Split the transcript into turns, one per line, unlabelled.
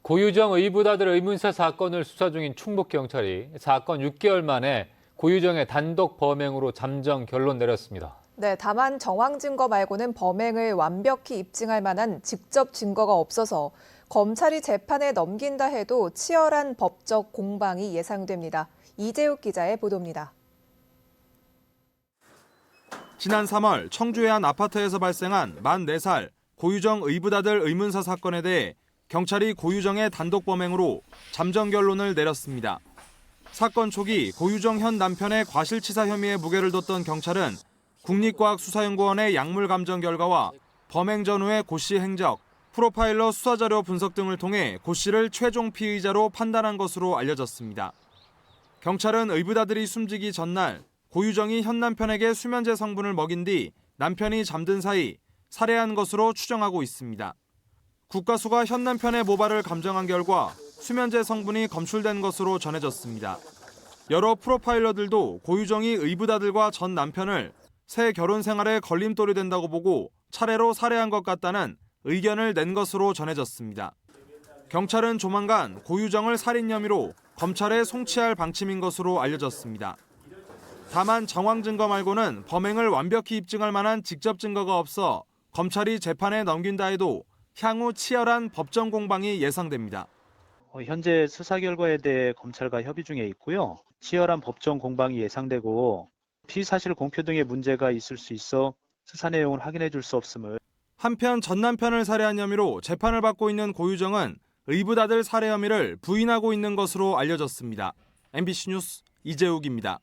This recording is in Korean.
고유정 의붓아들 의문사 사건을 수사 중인 충북경찰이 사건 6개월 만에 고유정의 단독 범행으로 잠정 결론 내렸습니다.
네, 다만 정황 증거 말고는 범행을 완벽히 입증할 만한 직접 증거가 없어서 검찰이 재판에 넘긴다 해도 치열한 법적 공방이 예상됩니다. 이재욱 기자의 보도입니다.
지난 3월 청주의 한 아파트에서 발생한 만 4살 고유정 의붓아들 의문사 사건에 대해 경찰이 고유정의 단독 범행으로 잠정 결론을 내렸습니다. 사건 초기 고유정 현 남편의 과실치사 혐의에 무게를 뒀던 경찰은 국립과학수사연구원의 약물 감정 결과와 범행 전후의 고 씨 행적, 프로파일러 수사자료 분석 등을 통해 고 씨를 최종 피의자로 판단한 것으로 알려졌습니다. 경찰은 의붓아들이 숨지기 전날 고유정이 현 남편에게 수면제 성분을 먹인 뒤 남편이 잠든 사이 살해한 것으로 추정하고 있습니다. 국가수가 현 남편의 모발을 감정한 결과 수면제 성분이 검출된 것으로 전해졌습니다. 여러 프로파일러들도 고유정이 의붓아들과 전 남편을 새 결혼 생활에 걸림돌이 된다고 보고 차례로 살해한 것 같다는 의견을 낸 것으로 전해졌습니다. 경찰은 조만간 고유정을 살인 혐의로 검찰에 송치할 방침인 것으로 알려졌습니다. 다만 정황 증거 말고는 범행을 완벽히 입증할 만한 직접 증거가 없어 검찰이 재판에 넘긴다 해도 향후 치열한 법정 공방이 예상됩니다.
현재 수사 결과에 대해 검찰과 협의 중에 있고요. 치열한 법정 공방이 예상되고 피의사실 공표 등의 문제가 있을 수 있어 수사 내용을 확인해 줄 수 없음을.
한편 전 남편을 살해한 혐의로 재판을 받고 있는 고유정은 의붓아들 살해 혐의를 부인하고 있는 것으로 알려졌습니다. MBC 뉴스 이재욱입니다.